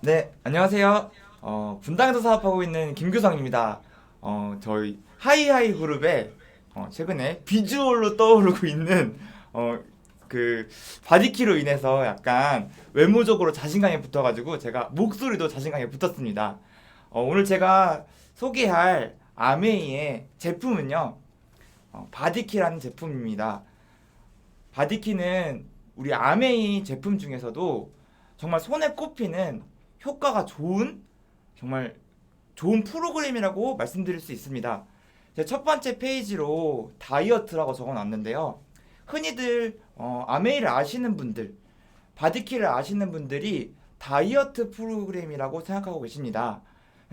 네, 안녕하세요. 분당에서 사업하고 있는 김규성입니다. 저희 하이하이 그룹에 최근에 비주얼로 떠오르고 있는 어, 그 바디키로 인해서 약간 외모적으로 자신감이 붙어가지고 제가 목소리도 자신감이 붙었습니다. 오늘 제가 소개할 아메이의 제품은요, 바디키라는 제품입니다. 바디키는 우리 아메이 제품 중에서도 정말 손에 꼽히는 효과가 좋은 정말 좋은 프로그램이라고 말씀드릴 수 있습니다. 제 첫 번째 페이지로 다이어트라고 적어놨는데요. 흔히들 아메이를 아시는 분들, 바디키를 아시는 분들이 다이어트 프로그램이라고 생각하고 계십니다.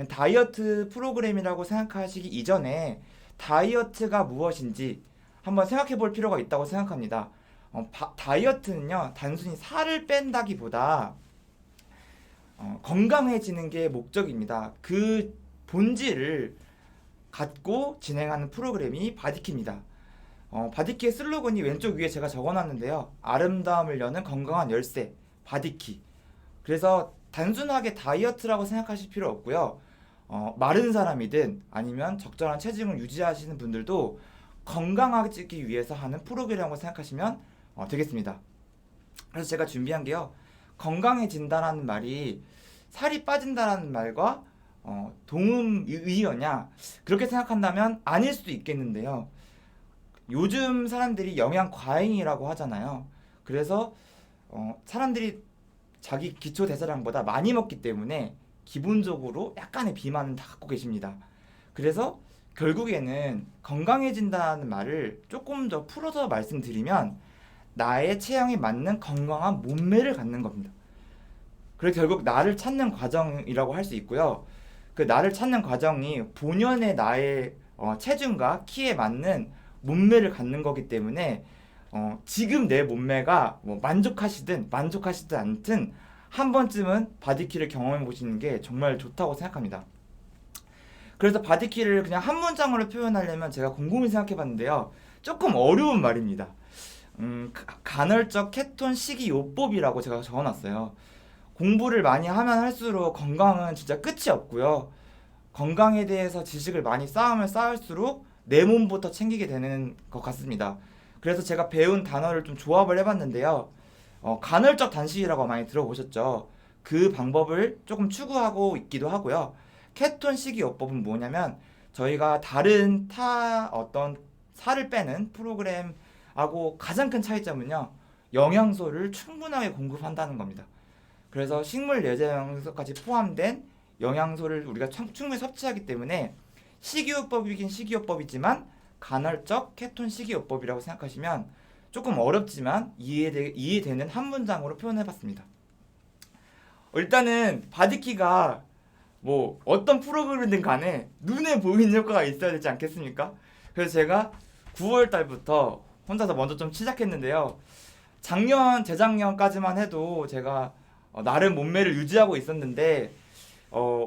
다이어트 프로그램이라고 생각하시기 이전에 다이어트가 무엇인지 한번 생각해 볼 필요가 있다고 생각합니다. 다이어트는요, 단순히 살을 뺀다기보다 건강해지는 게 목적입니다. 그 본질을 갖고 진행하는 프로그램이 바디키입니다. 바디키의 슬로건이 왼쪽 위에 제가 적어놨는데요. 아름다움을 여는 건강한 열쇠, 바디키. 그래서 단순하게 다이어트라고 생각하실 필요 없고요. 마른 사람이든 아니면 적절한 체중을 유지하시는 분들도 건강하기 위해서 하는 프로그램이라고 생각하시면 되겠습니다. 그래서 제가 준비한 게요. 건강해진다라는 말이 살이 빠진다라는 말과 동음이어냐? 그렇게 생각한다면 아닐 수도 있겠는데요. 요즘 사람들이 영양 과잉이라고 하잖아요. 그래서 사람들이 자기 기초 대사량보다 많이 먹기 때문에 기본적으로 약간의 비만은 다 갖고 계십니다. 그래서 결국에는 건강해진다는 말을 조금 더 풀어서 말씀드리면 나의 체형에 맞는 건강한 몸매를 갖는 겁니다. 그래서 결국 나를 찾는 과정이라고 할 수 있고요. 그 나를 찾는 과정이 본연의 나의 체중과 키에 맞는 몸매를 갖는 거기 때문에 지금 내 몸매가 뭐 만족하시든 만족하시든 않든 한 번쯤은 바디키를 경험해 보시는 게 정말 좋다고 생각합니다. 그래서 바디키를 그냥 한 문장으로 표현하려면 제가 곰곰이 생각해 봤는데요. 조금 어려운 말입니다. 간헐적 케톤 식이요법이라고 제가 적어놨어요. 공부를 많이 하면 할수록 건강은 진짜 끝이 없고요. 건강에 대해서 지식을 많이 쌓으면 쌓을수록 내 몸부터 챙기게 되는 것 같습니다. 그래서 제가 배운 단어를 좀 조합을 해봤는데요. 간헐적 단식이라고 많이 들어보셨죠? 그 방법을 조금 추구하고 있기도 하고요. 케톤 식이요법은 뭐냐면 저희가 다른 타 어떤 살을 빼는 프로그램하고 가장 큰 차이점은요. 영양소를 충분하게 공급한다는 겁니다. 그래서 식물 내재 영양소까지 포함된 영양소를 우리가 충분히 섭취하기 때문에 식이요법이긴 식이요법이지만 간헐적 케톤 식이요법이라고 생각하시면 조금 어렵지만 이해되는 한 문장으로 표현해봤습니다. 일단은 바디키가 뭐 어떤 프로그램이든 간에 눈에 보이는 효과가 있어야 되지 않겠습니까? 그래서 제가 9월 달부터 혼자서 먼저 좀 시작했는데요. 재작년까지만 해도 제가 나름 몸매를 유지하고 있었는데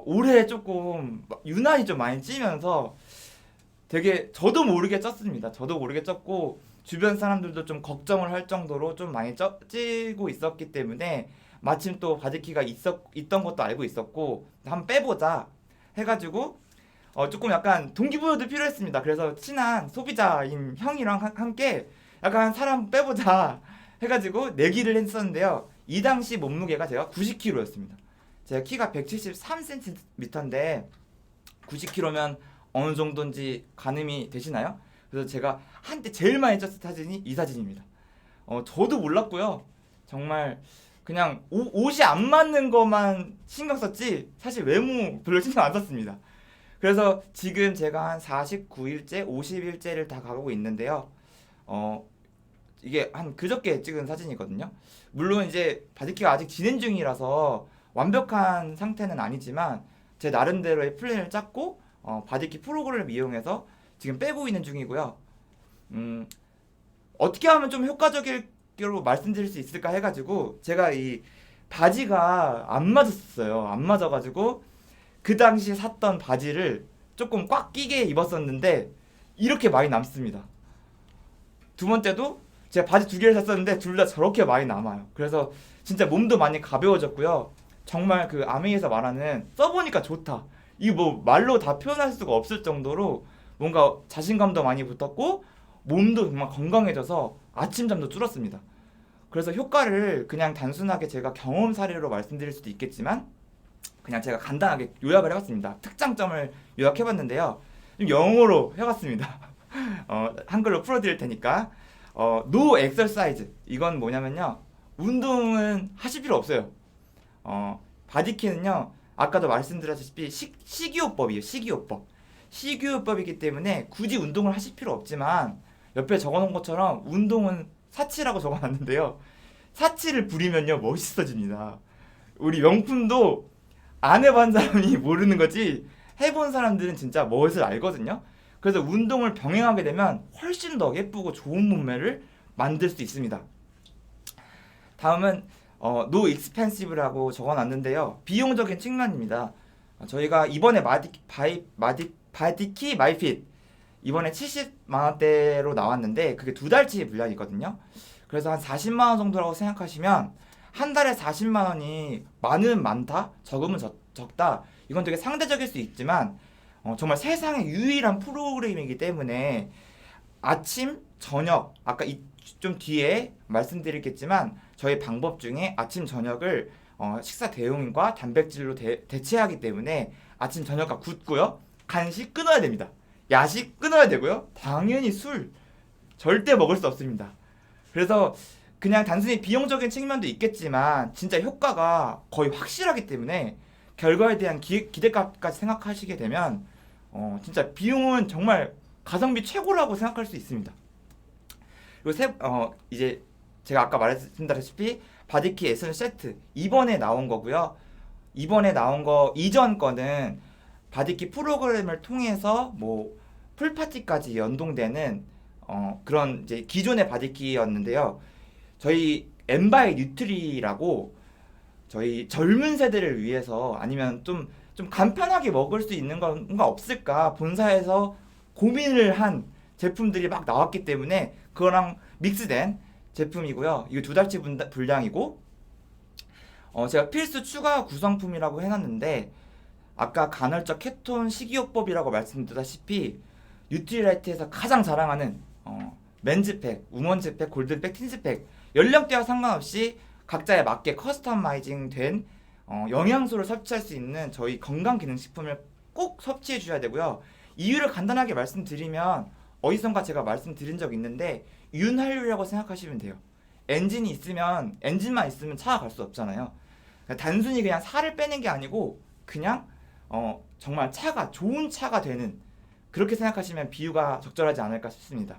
올해 조금 유난히 좀 많이 찌면서 되게 저도 모르게 쪘습니다. 저도 모르게 쪘고 주변 사람들도 좀 걱정을 할 정도로 좀 많이 찌고 있었기 때문에 마침 또 바디키가 있던 것도 알고 있었고 한번 빼보자 해가지고 조금 약간 동기부여도 필요했습니다. 그래서 친한 소비자인 형이랑 함께 약간 사람 빼보자 해가지고 내기를 했었는데요. 이 당시 몸무게가 제가 90kg였습니다. 제가 키가 173cm인데 90kg면 어느 정도인지 가늠이 되시나요? 그래서 제가 한때 제일 많이 쪘을 사진이 이 사진입니다. 저도 몰랐고요. 정말 그냥 옷이 안 맞는 것만 신경 썼지 사실 외모 별로 신경 안 썼습니다. 그래서 지금 제가 한 49일째, 50일째를 다 가고 있는데요. 어, 이게 한 그저께 찍은 사진이거든요. 물론 이제 바디키가 아직 진행 중이라서 완벽한 상태는 아니지만 제 나름대로의 플랜을 짰고 바디키 프로그램을 이용해서 지금 빼고 있는 중이고요. 음, 어떻게 하면 좀 효과적으로 말씀드릴 수 있을까 해가지고 제가 이 바지가 안 맞았어요. 안 맞아가지고 그 당시에 샀던 바지를 조금 꽉 끼게 입었었는데 이렇게 많이 남습니다. 두 번째도 제가 바지 두 개를 샀었는데 둘 다 저렇게 많이 남아요. 그래서 진짜 몸도 많이 가벼워졌고요. 정말 그 아메이에서 말하는 써보니까 좋다. 이거 뭐 말로 다 표현할 수가 없을 정도로 뭔가 자신감도 많이 붙었고 몸도 정말 건강해져서 아침잠도 줄었습니다. 그래서 효과를 그냥 단순하게 제가 경험 사례로 말씀드릴 수도 있겠지만 그냥 제가 간단하게 요약을 해봤습니다. 특장점을 요약해봤는데요. 좀 영어로 해봤습니다. 한글로 풀어드릴 테니까 no exercise 이건 뭐냐면요. 운동은 하실 필요 없어요. 바디케어는요. 아까도 말씀드렸다시피 식이요법이에요. 식이요법. 식이요법이기 때문에 굳이 운동을 하실 필요 없지만 옆에 적어놓은 것처럼 운동은 사치라고 적어놨는데요. 사치를 부리면요 멋있어집니다. 우리 명품도 안 해본 사람이 모르는 거지 해본 사람들은 진짜 멋을 알거든요. 그래서 운동을 병행하게 되면 훨씬 더 예쁘고 좋은 몸매를 만들 수 있습니다. 다음은 no expensive라고 적어놨는데요. 비용적인 측면입니다. 저희가 이번에 바디키 마이핏 이번에 70만 원대로 나왔는데 그게 두 달치 분량이거든요. 그래서 한 40만 원 정도라고 생각하시면 한 달에 40만 원이 많으면 많다, 적으면 적다. 이건 되게 상대적일 수 있지만 정말 세상에 유일한 프로그램이기 때문에 아침, 저녁 아까 좀 뒤에 말씀드리겠지만 저희 방법 중에 아침, 저녁을 식사 대용과 단백질로 대체하기 때문에 아침, 저녁과 굳고요. 간식 끊어야 됩니다. 야식 끊어야 되고요. 당연히 술 절대 먹을 수 없습니다. 그래서 그냥 단순히 비용적인 측면도 있겠지만 진짜 효과가 거의 확실하기 때문에 결과에 대한 기대값까지 생각하시게 되면 진짜 비용은 정말 가성비 최고라고 생각할 수 있습니다. 그리고 이제 제가 아까 말씀드렸다시피 바디키 에센셜 세트 이번에 나온 거고요. 이번에 나온 거 이전 거는 바디키 프로그램을 통해서 뭐 풀파티까지 연동되는 그런 이제 기존의 바디키였는데요. 저희 엠바이 뉴트리라고 저희 젊은 세대를 위해서 아니면 좀 간편하게 먹을 수 있는 건가 없을까 본사에서 고민을 한 제품들이 막 나왔기 때문에 그거랑 믹스된 제품이고요. 이거 두 달치 분량이고 제가 필수 추가 구성품이라고 해놨는데 아까 간헐적 케톤 식이요법이라고 말씀드렸다시피 뉴트리라이트에서 가장 자랑하는 맨즈팩, 우먼즈팩, 골든팩, 틴스팩 연령대와 상관없이 각자에 맞게 커스터마이징 된 영양소를 섭취할 수 있는 저희 건강기능식품을 꼭 섭취해 주셔야 되고요. 이유를 간단하게 말씀드리면 어디선가 제가 말씀드린 적 있는데 윤활유라고 생각하시면 돼요. 엔진만 있으면 차가 갈 수 없잖아요. 그러니까 단순히 그냥 살을 빼는 게 아니고 그냥 정말 좋은 차가 되는 그렇게 생각하시면 비유가 적절하지 않을까 싶습니다.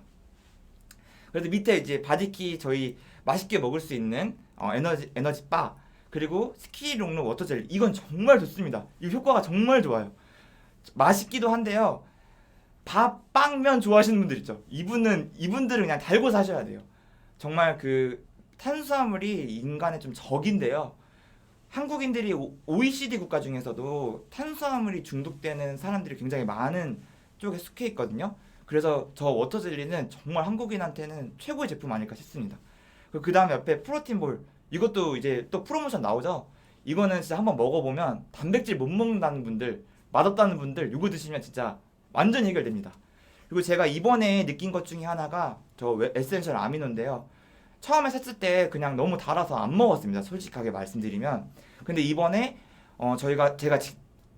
그래서 밑에 이제 바디키 저희 맛있게 먹을 수 있는 에너지 바 그리고 스키롱롱 워터젤리 이건 정말 좋습니다. 이 효과가 정말 좋아요. 맛있기도 한데요. 밥, 빵, 면 좋아하시는 분들 있죠. 이분들은 그냥 달고 사셔야 돼요. 정말 그 탄수화물이 인간의 좀 적인데요. 한국인들이 OECD 국가 중에서도 탄수화물이 중독되는 사람들이 굉장히 많은 쪽에 속해 있거든요. 그래서 저 워터젤리는 정말 한국인한테는 최고의 제품 아닐까 싶습니다. 그 다음에 옆에 프로틴볼 이것도 이제 또 프로모션 나오죠. 이거는 진짜 한번 먹어보면 단백질 못 먹는다는 분들 맛없다는 분들 이거 드시면 진짜 완전 해결됩니다. 그리고 제가 이번에 느낀 것 중에 하나가 저 에센셜 아미노인데요. 처음에 샀을 때 그냥 너무 달아서 안 먹었습니다. 솔직하게 말씀드리면. 근데 이번에 제가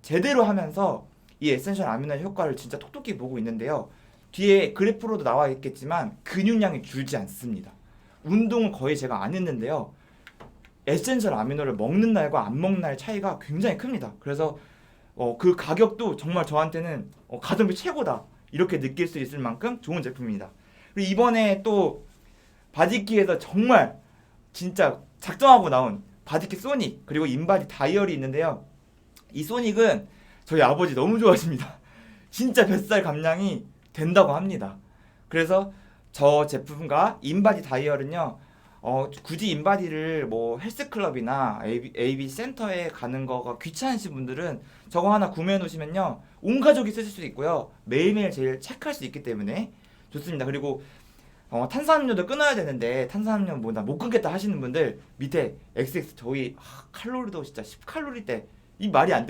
제대로 하면서 이 에센셜 아미노의 효과를 진짜 톡톡히 보고 있는데요. 뒤에 그래프로도 나와 있겠지만 근육량이 줄지 않습니다. 운동은 거의 제가 안 했는데요. 에센셜 아미노를 먹는 날과 안 먹는 날 차이가 굉장히 큽니다. 그래서 그 가격도 정말 저한테는 가성비 최고다 이렇게 느낄 수 있을 만큼 좋은 제품입니다. 그리고 이번에 또 바디키에서 정말 진짜 작정하고 나온 바디키 소닉 그리고 인바디 다이어리 있는데요. 이 소닉은 저희 아버지 너무 좋아하십니다. 진짜 뱃살 감량이 된다고 합니다. 그래서 저 제품과 인바디 다이얼은요. 굳이 인바디를 뭐 헬스클럽이나 AB 센터에 가는 거가 귀찮으신 분들은 저거 하나 구매해 놓으시면요. 온 가족이 쓰실 수 있고요. 매일매일 제일 체크할 수 있기 때문에 좋습니다. 그리고 탄산음료도 끊어야 되는데 탄산음료 뭐 나 못 끊겠다 하시는 분들 밑에 XX 저희 칼로리도 진짜 10칼로리대 이 말이 안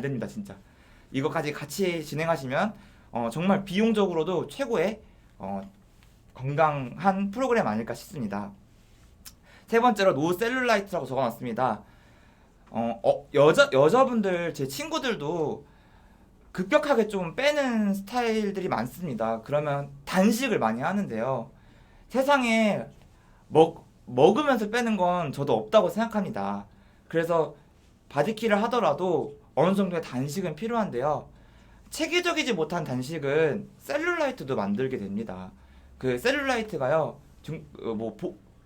됩니다 진짜. 이거까지 같이 진행하시면 정말 비용적으로도 최고의 건강한 프로그램 아닐까 싶습니다. 세 번째로 노셀룰라이트라고 적어놨습니다. 여자분들 제 친구들도 급격하게 좀 빼는 스타일들이 많습니다. 그러면 단식을 많이 하는데요. 세상에 먹으면서 빼는 건 저도 없다고 생각합니다. 그래서 바디키를 하더라도 어느 정도의 단식은 필요한데요. 체계적이지 못한 단식은 셀룰라이트도 만들게 됩니다. 그 셀룰라이트가요,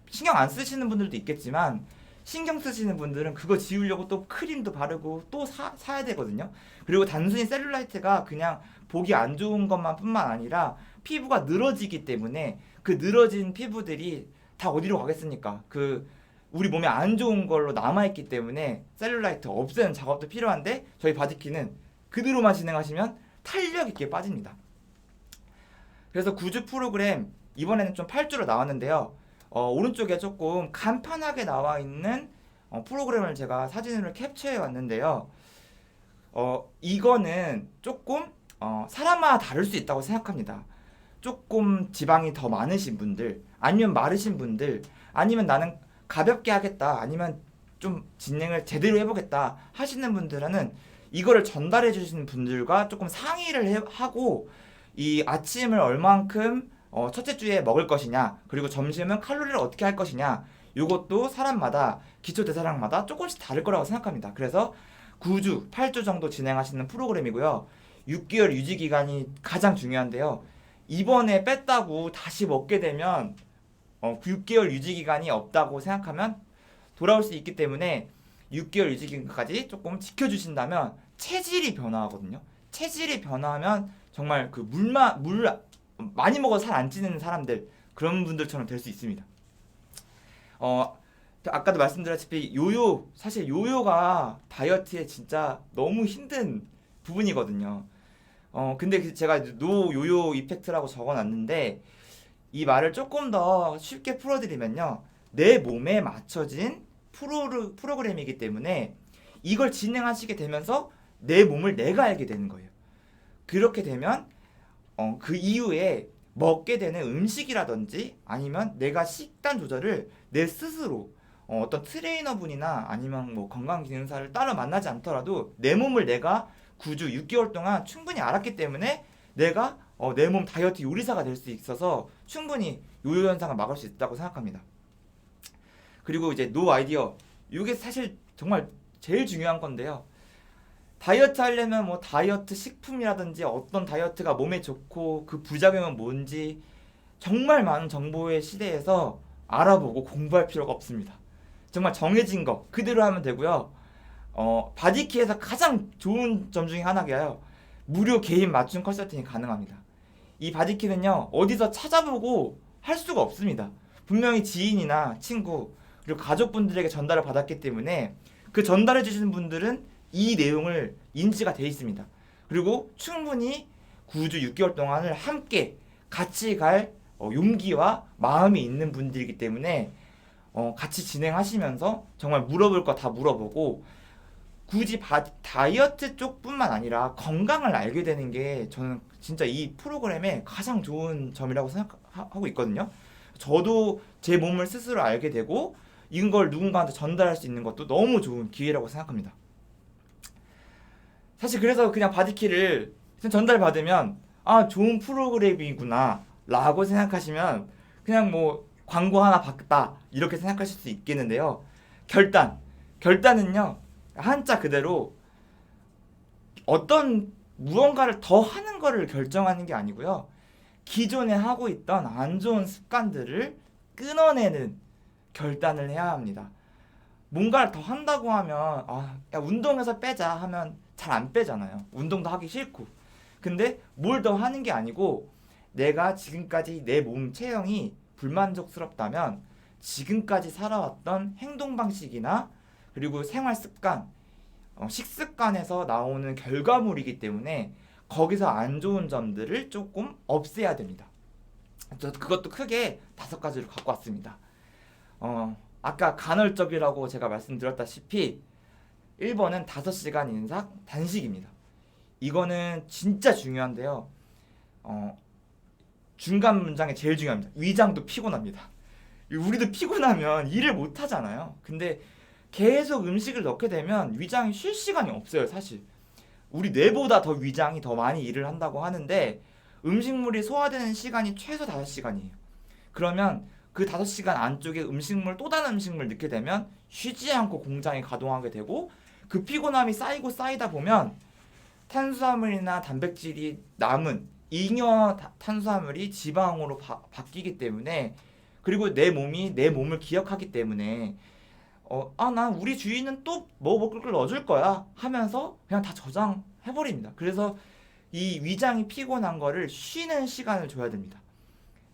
신경 안 쓰시는 분들도 있겠지만 신경 쓰시는 분들은 그거 지우려고 또 크림도 바르고 또 사야 되거든요. 그리고 단순히 셀룰라이트가 그냥 보기 안 좋은 것만 뿐만 아니라 피부가 늘어지기 때문에 그 늘어진 피부들이 다 어디로 가겠습니까? 우리 몸에 안 좋은 걸로 남아있기 때문에 셀룰라이트 없애는 작업도 필요한데 저희 바디키는 그대로만 진행하시면 탄력 있게 빠집니다. 그래서 9주 프로그램 이번에는 좀 8주로 나왔는데요. 오른쪽에 조금 간편하게 나와 있는 프로그램을 제가 사진으로 캡처해 왔는데요. 이거는 조금 사람마다 다를 수 있다고 생각합니다. 조금 지방이 더 많으신 분들, 아니면 마르신 분들, 아니면 나는 가볍게 하겠다, 아니면 좀 진행을 제대로 해보겠다 하시는 분들은 이거를 전달해 주시는 분들과 조금 상의를 하고 이 아침을 얼만큼 첫째 주에 먹을 것이냐, 그리고 점심은 칼로리를 어떻게 할 것이냐, 이것도 사람마다 기초대사량마다 조금씩 다를 거라고 생각합니다. 그래서 9주, 8주 정도 진행하시는 프로그램이고요. 6개월 유지 기간이 가장 중요한데요. 이번에 뺐다고 다시 먹게 되면 6개월 유지 기간이 없다고 생각하면 돌아올 수 있기 때문에 6개월 유지 기간까지 조금 지켜주신다면 체질이 변화하거든요. 체질이 변화하면 정말 물 많이 먹어서 살 안 찌는 사람들, 그런 분들처럼 될 수 있습니다. 아까도 말씀드렸다시피 사실 요요가 다이어트에 진짜 너무 힘든 부분이거든요. 근데 제가 노 요요 이펙트라고 적어놨는데 이 말을 조금 더 쉽게 풀어드리면요, 내 몸에 맞춰진 프로그램이기 때문에 이걸 진행하시게 되면서 내 몸을 내가 알게 되는 거예요. 그렇게 되면 그 이후에 먹게 되는 음식이라든지 아니면 내가 식단 조절을 내 스스로 어떤 트레이너분이나 아니면 뭐 건강기능사를 따로 만나지 않더라도 내 몸을 내가 9주, 6개월 동안 충분히 알았기 때문에 내가 내 몸 다이어트 요리사가 될 수 있어서 충분히 요요 현상을 막을 수 있다고 생각합니다. 그리고 이제 노 아이디어, 이게 사실 정말 제일 중요한 건데요. 다이어트 하려면 뭐 다이어트 식품이라든지 어떤 다이어트가 몸에 좋고 그 부작용은 뭔지 정말 많은 정보의 시대에서 알아보고 공부할 필요가 없습니다. 정말 정해진 거 그대로 하면 되고요. 바디키에서 가장 좋은 점 중에 하나가요, 무료 개인 맞춤 컨설팅이 가능합니다. 이 바디키는요, 어디서 찾아보고 할 수가 없습니다. 분명히 지인이나 친구 그리고 가족분들에게 전달을 받았기 때문에 그 전달해 주시는 분들은 이 내용을 인지가 돼 있습니다. 그리고 충분히 9주 6개월 동안을 함께 같이 갈 용기와 마음이 있는 분들이기 때문에 같이 진행하시면서 정말 물어볼 거 다 물어보고 굳이 다이어트 쪽뿐만 아니라 건강을 알게 되는 게 저는 진짜 이 프로그램의 가장 좋은 점이라고 생각하고 있거든요. 저도 제 몸을 스스로 알게 되고 이걸 누군가한테 전달할 수 있는 것도 너무 좋은 기회라고 생각합니다. 사실 그래서 그냥 바디키를 전달받으면 좋은 프로그램이구나 라고 생각하시면 그냥 뭐 광고 하나 봤다 이렇게 생각하실 수 있겠는데요. 결단은요, 한자 그대로 어떤 무언가를 더 하는 거를 결정하는 게 아니고요, 기존에 하고 있던 안 좋은 습관들을 끊어내는 결단을 해야 합니다. 뭔가를 더 한다고 하면 야, 운동해서 빼자 하면 잘 안 빼잖아요. 운동도 하기 싫고. 근데 뭘 더 하는 게 아니고 내가 지금까지 내 몸 체형이 불만족스럽다면 지금까지 살아왔던 행동 방식이나 그리고 생활 습관, 식습관에서 나오는 결과물이기 때문에 거기서 안 좋은 점들을 조금 없애야 됩니다. 저 그것도 크게 5가지로 갖고 왔습니다. 아까 간헐적이라고 제가 말씀드렸다시피 1번은 5시간 이상 단식입니다. 이거는 진짜 중요한데요. 중간 문장이 제일 중요합니다. 위장도 피곤합니다. 우리도 피곤하면 일을 못 하잖아요. 근데 계속 음식을 넣게 되면 위장이 쉴 시간이 없어요, 사실. 우리 뇌보다 더 위장이 더 많이 일을 한다고 하는데 음식물이 소화되는 시간이 최소 5시간이에요. 그러면 그 5시간 안쪽에 음식물, 또 다른 음식물 넣게 되면 쉬지 않고 공장이 가동하게 되고 그 피곤함이 쌓이고 쌓이다 보면 탄수화물이나 단백질이 남은 잉여 탄수화물이 지방으로 바뀌기 때문에, 그리고 내 몸이 내 몸을 기억하기 때문에 난 우리 주인은 또 뭐 먹을 걸 넣어줄 거야 하면서 그냥 다 저장해버립니다. 그래서 이 위장이 피곤한 거를 쉬는 시간을 줘야 됩니다.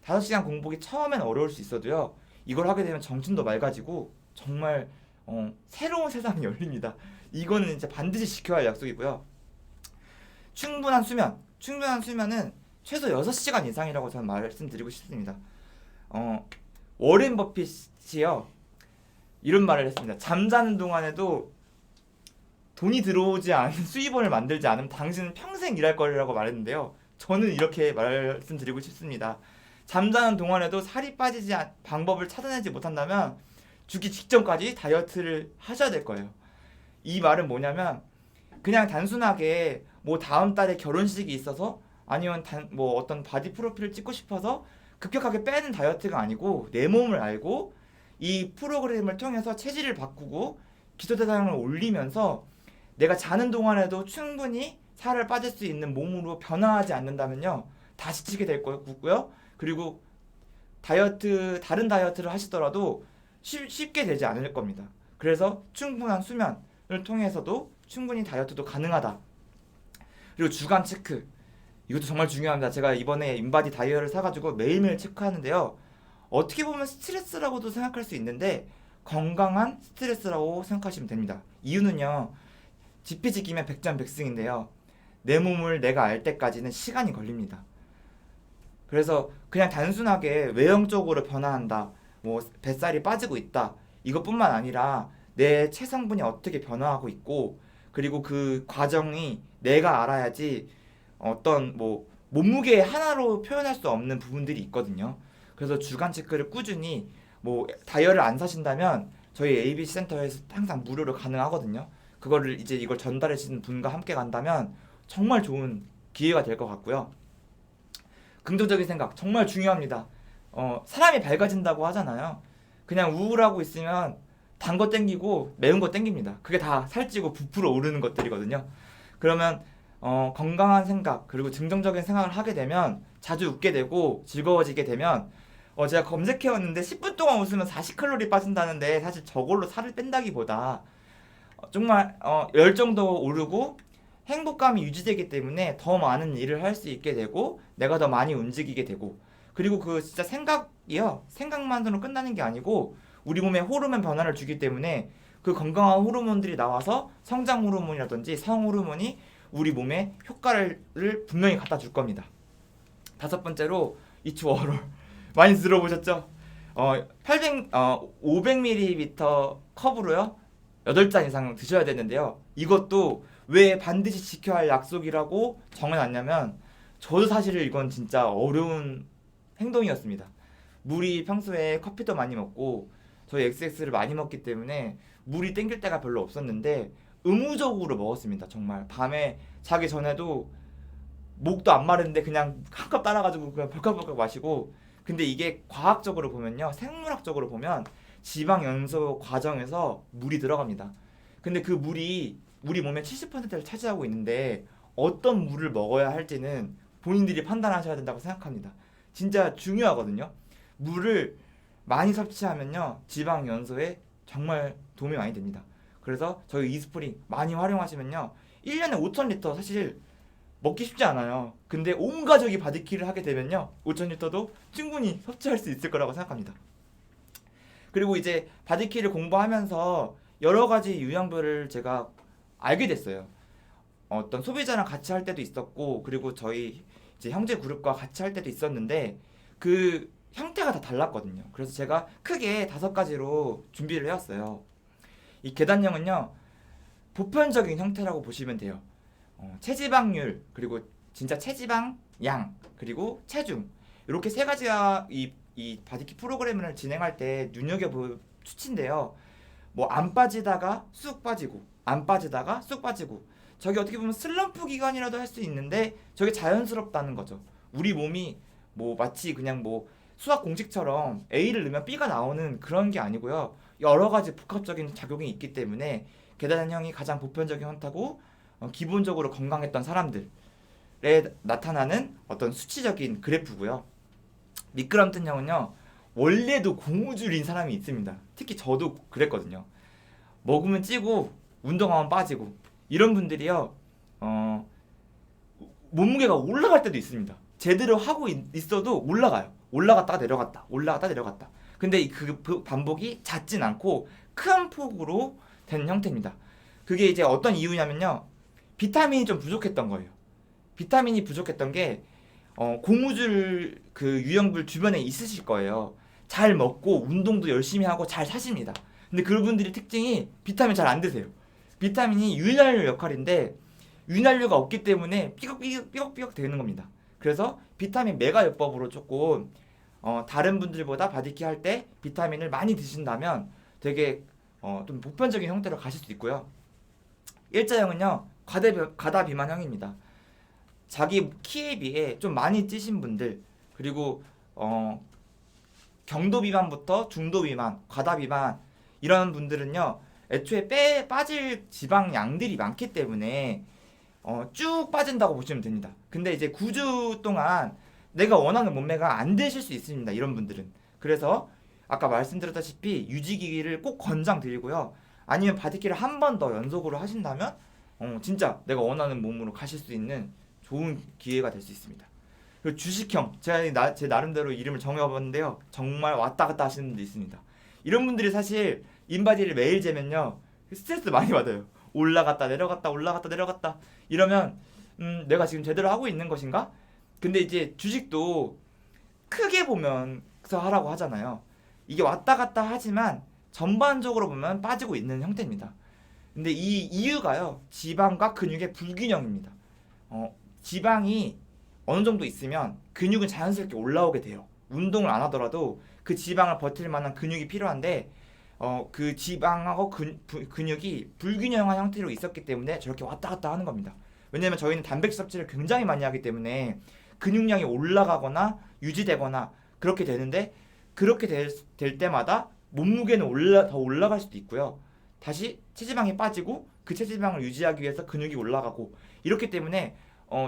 5시간 공복이 처음엔 어려울 수 있어도요, 이걸 하게 되면 정신도 맑아지고 정말 새로운 세상이 열립니다. 이거는 이제 반드시 지켜야 할 약속이고요. 충분한 수면. 충분한 수면은 최소 6시간 이상이라고 저는 말씀드리고 싶습니다. 워렌 버핏이요, 이런 말을 했습니다. 잠자는 동안에도 돈이 들어오지 않은 수입원을 만들지 않으면 당신은 평생 일할 거라고 말했는데요. 저는 이렇게 말씀드리고 싶습니다. 잠자는 동안에도 살이 빠지지 방법을 찾아내지 못한다면 죽기 직전까지 다이어트를 하셔야 될 거예요. 이 말은 뭐냐면 그냥 단순하게 뭐 다음 달에 결혼식이 있어서 아니면 뭐 어떤 바디 프로필을 찍고 싶어서 급격하게 빼는 다이어트가 아니고 내 몸을 알고 이 프로그램을 통해서 체질을 바꾸고 기초 대사량을 올리면서 내가 자는 동안에도 충분히 살을 빠질 수 있는 몸으로 변화하지 않는다면요, 다 지치게 될 거고요. 그리고 다른 다이어트를 하시더라도 쉽게 되지 않을 겁니다. 그래서 충분한 수면을 통해서도 충분히 다이어트도 가능하다. 그리고 주간 체크, 이것도 정말 중요합니다. 제가 이번에 인바디 다이어를 사가지고 매일매일 체크하는데요, 어떻게 보면 스트레스라고도 생각할 수 있는데 건강한 스트레스라고 생각하시면 됩니다. 이유는요, 지피지기면 백전백승인데요, 내 몸을 내가 알 때까지는 시간이 걸립니다. 그래서 그냥 단순하게 외형적으로 변화한다, 뭐 뱃살이 빠지고 있다, 이것뿐만 아니라 내 체성분이 어떻게 변화하고 있고, 그리고 그 과정이 내가 알아야지 어떤 뭐 몸무게 하나로 표현할 수 없는 부분들이 있거든요. 그래서 주간 체크를 꾸준히, 뭐 다이어를 안 사신다면 저희 ABC 센터에서 항상 무료로 가능하거든요. 그거를 이제 이걸 전달해 주시는 분과 함께 간다면 정말 좋은 기회가 될 것 같고요. 긍정적인 생각 정말 중요합니다. 사람이 밝아진다고 하잖아요. 그냥 우울하고 있으면 단 거 땡기고 매운 거 땡깁니다. 그게 다 살찌고 부풀어 오르는 것들이거든요. 그러면 건강한 생각 그리고 긍정적인 생각을 하게 되면 자주 웃게 되고 즐거워지게 되면, 제가 검색해왔는데 10분 동안 웃으면 40칼로리 빠진다는데, 사실 저걸로 살을 뺀다기보다 정말 열정도 오르고 행복감이 유지되기 때문에 더 많은 일을 할 수 있게 되고 내가 더 많이 움직이게 되고, 그리고 그 진짜 생각만으로 끝나는 게 아니고 우리 몸에 호르몬 변화를 주기 때문에 그 건강한 호르몬들이 나와서 성장 호르몬이라든지 성 호르몬이 우리 몸에 효과를 분명히 갖다 줄 겁니다. 5번째로 이추어롤 많이 들어보셨죠? 500ml 컵으로요 8잔 이상 드셔야 되는데요, 이것도 왜 반드시 지켜야 할 약속이라고 정해놨냐면, 저도 사실 이건 진짜 어려운 행동이었습니다. 물이 평소에 커피도 많이 먹고 저희 XX를 많이 먹기 때문에 물이 땡길 때가 별로 없었는데 의무적으로 먹었습니다. 정말 밤에 자기 전에도 목도 안 마른데 그냥 한 컵 따라가지고 그냥 벌컥벌컥 마시고. 근데 이게 과학적으로 보면요, 생물학적으로 보면 지방 연소 과정에서 물이 들어갑니다. 근데 그 물이 우리 몸의 70%를 차지하고 있는데 어떤 물을 먹어야 할지는 본인들이 판단하셔야 된다고 생각합니다. 진짜 중요하거든요. 물을 많이 섭취하면요, 지방 연소에 정말 도움이 많이 됩니다. 그래서 저희 이스프링 많이 활용하시면요, 1년에 5,000리터 사실 먹기 쉽지 않아요. 근데 온 가족이 바디킬을 하게 되면요, 5,000리터도 충분히 섭취할 수 있을 거라고 생각합니다. 그리고 이제 바디킬을 공부하면서 여러 가지 유형별을 제가 알게 됐어요. 어떤 소비자랑 같이 할 때도 있었고, 그리고 저희 이제 형제 그룹과 같이 할 때도 있었는데, 그 형태가 다 달랐거든요. 그래서 제가 크게 5가지로 준비를 해왔어요. 이 계단형은요, 보편적인 형태라고 보시면 돼요. 체지방률, 그리고 진짜 체지방 양, 그리고 체중, 이렇게 3가지가 이 바디키 프로그램을 진행할 때 눈여겨볼 수치인데요. 뭐 안 빠지다가 쑥 빠지고, 안 빠지다가 쑥 빠지고, 저게 어떻게 보면 슬럼프 기간이라도 할 수 있는데 저게 자연스럽다는 거죠. 우리 몸이 뭐 마치 그냥 뭐 수학 공식처럼 A를 넣으면 B가 나오는 그런 게 아니고요. 여러 가지 복합적인 작용이 있기 때문에 계단형이 가장 보편적인 형태고, 기본적으로 건강했던 사람들에 나타나는 어떤 수치적인 그래프고요. 미끄럼틀형은요, 원래도 고무줄인 사람이 있습니다. 특히 저도 그랬거든요. 먹으면 찌고 운동하면 빠지고, 이런 분들이요, 몸무게가 올라갈 때도 있습니다. 제대로 하고 있어도 올라가요. 올라갔다가 내려갔다, 올라갔다 내려갔다. 근데 그 반복이 잦진 않고 큰 폭으로 되는 형태입니다. 그게 이제 어떤 이유냐면요, 비타민이 좀 부족했던 거예요. 비타민이 부족했던 게 고무줄 그 유형불 주변에 있으실 거예요. 잘 먹고 운동도 열심히 하고 잘 사십니다. 근데 그분들의 특징이 비타민 잘 안 드세요. 비타민이 윤활유 역할인데 윤활유가 없기 때문에 삐걱삐걱 되는 겁니다. 그래서 비타민 메가요법으로 조금 다른 분들보다 바디키 할 때 비타민을 많이 드신다면 되게 좀 보편적인 형태로 가실 수 있고요. 일자형은요, 과다 비만형입니다. 자기 키에 비해 좀 많이 찌신 분들, 그리고 경도 비만부터 중도 비만, 과다 비만, 이런 분들은요, 애초에 빠질 지방 양들이 많기 때문에 쭉 빠진다고 보시면 됩니다. 근데 이제 9주 동안 내가 원하는 몸매가 안 되실 수 있습니다, 이런 분들은. 그래서 아까 말씀드렸다시피 유지기를 꼭 권장드리고요. 아니면 바디키를 한 번 더 연속으로 하신다면 진짜 내가 원하는 몸으로 가실 수 있는 좋은 기회가 될 수 있습니다. 그리고 주식형, 제가 제 나름대로 이름을 정해봤는데요, 정말 왔다 갔다 하시는 분도 있습니다. 이런 분들이 사실 인바디를 매일 재면요, 스트레스 많이 받아요. 올라갔다 내려갔다 올라갔다 내려갔다 이러면 내가 지금 제대로 하고 있는 것인가? 근데 이제 주식도 크게 보면서 하라고 하잖아요. 이게 왔다 갔다 하지만 전반적으로 보면 빠지고 있는 형태입니다. 근데 이 이유가요, 지방과 근육의 불균형입니다. 지방이 어느 정도 있으면 근육은 자연스럽게 올라오게 돼요. 운동을 안 하더라도 그 지방을 버틸 만한 근육이 필요한데 그 지방하고 근육이 불균형한 형태로 있었기 때문에 저렇게 왔다 갔다 하는 겁니다. 왜냐면 저희는 단백질 섭취를 굉장히 많이 하기 때문에 근육량이 올라가거나 유지되거나 그렇게 되는데, 그렇게 될 때마다 몸무게는 더 올라갈 수도 있고요. 다시 체지방이 빠지고 그 체지방을 유지하기 위해서 근육이 올라가고, 이렇기 때문에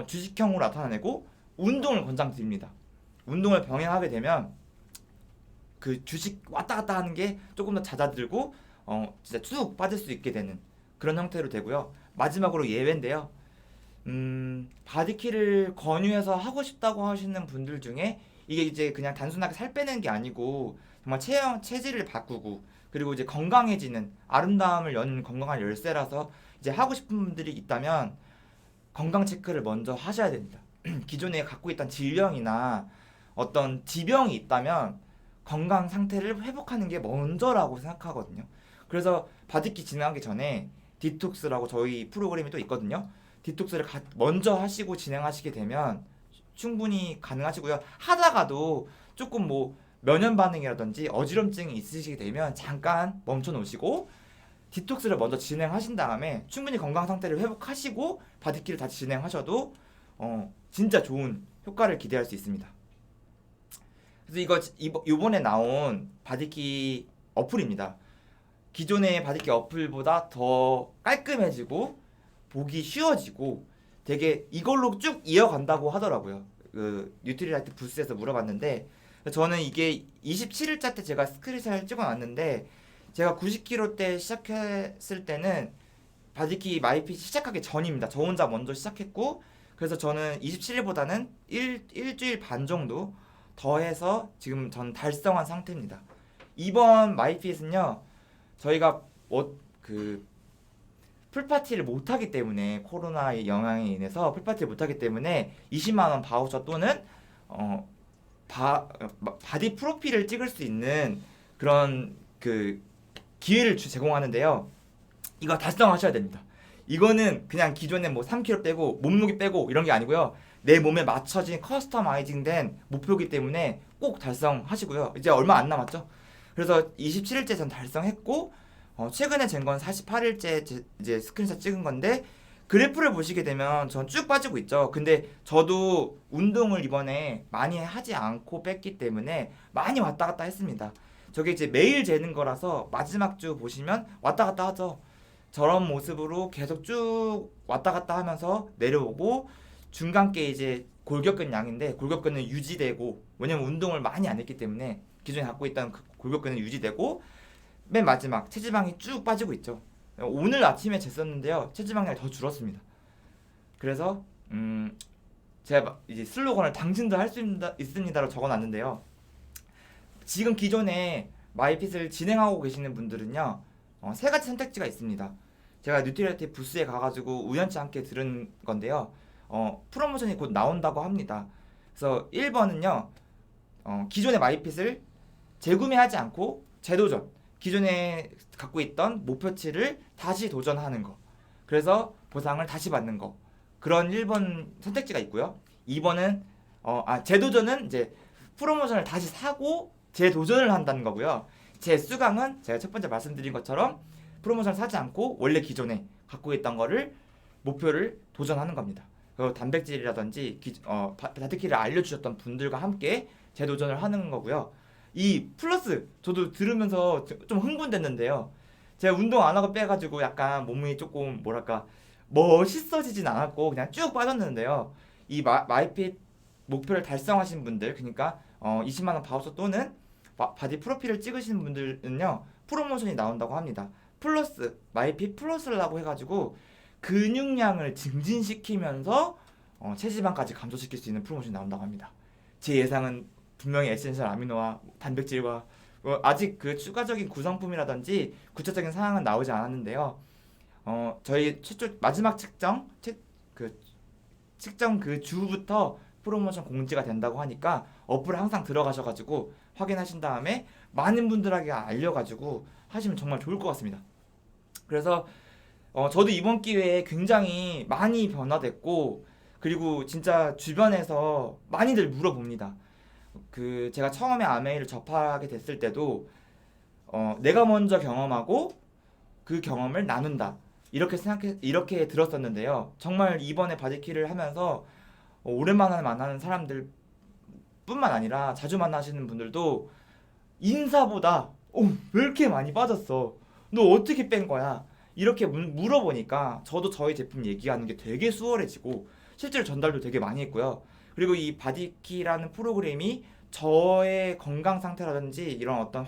주식형으로 나타내고 운동을 권장드립니다. 운동을 병행하게 되면 그 주식 왔다 갔다 하는 게 조금 더 잦아들고 진짜 쭉 빠질 수 있게 되는 그런 형태로 되고요. 마지막으로 예외인데요. 바디키를 권유해서 하고 싶다고 하시는 분들 중에 이게 이제 그냥 단순하게 살 빼는 게 아니고 정말 체질을 바꾸고, 그리고 이제 건강해지는, 아름다움을 여는 건강한 열쇠라서 이제 하고 싶은 분들이 있다면 건강 체크를 먼저 하셔야 됩니다. 기존에 갖고 있던 질병이나 어떤 지병이 있다면 건강 상태를 회복하는 게 먼저라고 생각하거든요. 그래서 바디키 진행하기 전에 디톡스라고 저희 프로그램이 또 있거든요. 디톡스를 먼저 하시고 진행하시게 되면 충분히 가능하시고요. 하다가도 조금 뭐 면역 반응이라든지 어지럼증이 있으시게 되면 잠깐 멈춰 놓으시고 디톡스를 먼저 진행하신 다음에 충분히 건강 상태를 회복하시고 바디키를 다시 진행하셔도 진짜 좋은 효과를 기대할 수 있습니다. 그래서 이번에 나온 바디키 어플입니다. 기존의 바디키 어플보다 더 깔끔해지고 보기 쉬워지고 되게 이걸로 쭉 이어간다고 하더라고요. 그 뉴트리라이트 부스에서 물어봤는데, 저는 이게 27일차 때 제가 스크린샷을 찍어놨는데, 제가 90kg 때 시작했을 때는 바디키 마이핏 시작하기 전입니다. 저 혼자 먼저 시작했고, 그래서 저는 27일보다는 일주일 반 정도 더해서 지금 전 달성한 상태입니다. 이번 마이핏은요, 저희가 풀파티를 못하기 때문에, 코로나의 영향에 인해서 풀파티를 못하기 때문에 20만원 바우처 또는 바디 프로필을 찍을 수 있는 그런 그 기회를 제공하는데요. 이거 달성하셔야 됩니다. 이거는 그냥 기존에 뭐 3kg 빼고 몸무게 빼고 이런 게 아니고요. 내 몸에 맞춰진 커스터마이징된 목표이기 때문에 꼭 달성하시고요. 이제 얼마 안 남았죠. 그래서 27일째 전 달성했고 최근에 잰 건 48일째 이제 스크린샷 찍은 건데 그래프를 보시게 되면 전 쭉 빠지고 있죠. 근데 저도 운동을 이번에 많이 하지 않고 뺐기 때문에 많이 왔다 갔다 했습니다. 저게 이제 매일 재는 거라서 마지막 주 보시면 왔다 갔다 하죠. 저런 모습으로 계속 쭉 왔다 갔다 하면서 내려오고 중간께 이제 골격근 양인데 골격근은 유지되고 왜냐면 운동을 많이 안 했기 때문에 기존에 갖고 있던 그 골격근은 유지되고 맨 마지막 체지방이 쭉 빠지고 있죠. 오늘 아침에 쟀었는데요. 체지방량이 더 줄었습니다. 그래서 제가 이제 슬로건을 당신도 할 수 있습니다로 적어놨는데요. 지금 기존에 마이핏을 진행하고 계시는 분들은요. 세 가지 선택지가 있습니다. 제가 뉴트리얼티 부스에 가가지고 우연치 않게 들은 건데요. 프로모션이 곧 나온다고 합니다. 그래서 1번은요. 기존의 마이핏을 재구매하지 않고 재도전. 기존에 갖고 있던 목표치를 다시 도전하는 거. 그래서 보상을 다시 받는 거. 그런 1번 선택지가 있고요. 2번은 재도전은 이제 프로모션을 다시 사고 재도전을 한다는 거고요. 재수강은 제가 첫 번째 말씀드린 것처럼 프로모션을 사지 않고 원래 기존에 갖고 있던 거를 목표를 도전하는 겁니다. 그리고 단백질이라든지 바디키를 알려주셨던 분들과 함께 재도전을 하는 거고요. 이 플러스 저도 들으면서 좀 흥분됐는데요. 제가 운동 안 하고 빼가지고 약간 몸이 조금 뭐랄까 멋있어지진 않았고 그냥 쭉 빠졌는데요. 이 마이핏 목표를 달성하신 분들 그러니까 20만 원 바우처 또는 바디 프로필을 찍으시는 분들은요 프로모션이 나온다고 합니다. 플러스 마이핏 플러스라고 해가지고 근육량을 증진시키면서 체지방까지 감소시킬 수 있는 프로모션이 나온다고 합니다. 제 예상은 분명히 에센셜 아미노와 단백질과 아직 그 추가적인 구성품이라든지 구체적인 사항은 나오지 않았는데요. 저희 최초 마지막 측정 그 주부터 프로모션 공지가 된다고 하니까 어플을 항상 들어가셔가지고 확인하신 다음에 많은 분들에게 알려가지고 하시면 정말 좋을 것 같습니다. 그래서 저도 이번 기회에 굉장히 많이 변화됐고 그리고 진짜 주변에서 많이들 물어봅니다. 제가 처음에 아메이를 접하게 됐을 때도 내가 먼저 경험하고 그 경험을 나눈다 이렇게 들었었는데요. 정말 이번에 바디키를 하면서 오랜만에 만나는 사람들 뿐만 아니라 자주 만나시는 분들도 인사보다 왜 이렇게 많이 빠졌어? 너 어떻게 뺀 거야? 이렇게 물어보니까 저도 저희 제품 얘기하는 게 되게 수월해지고 실제로 전달도 되게 많이 했고요. 그리고 이 바디키라는 프로그램이 저의 건강 상태라든지 이런 어떤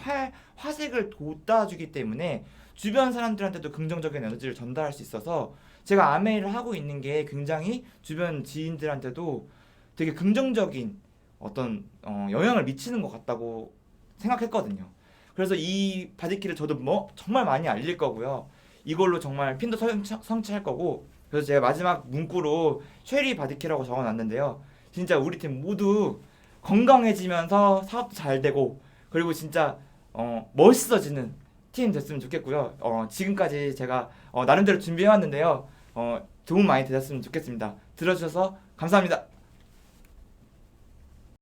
화색을 돋아주기 때문에 주변 사람들한테도 긍정적인 에너지를 전달할 수 있어서 제가 아메이를 하고 있는 게 굉장히 주변 지인들한테도 되게 긍정적인 어떤 영향을 미치는 것 같다고 생각했거든요. 그래서 이 바디키를 저도 정말 많이 알릴 거고요. 이걸로 정말 핀도 성취할 거고 그래서 제가 마지막 문구로 쉐리 바디키라고 적어놨는데요. 진짜 우리 팀 모두 건강해지면서 사업도 잘 되고 그리고 진짜 멋있어지는 팀 됐으면 좋겠고요. 지금까지 제가 나름대로 준비해왔는데요. 도움 많이 되셨으면 좋겠습니다. 들어주셔서 감사합니다.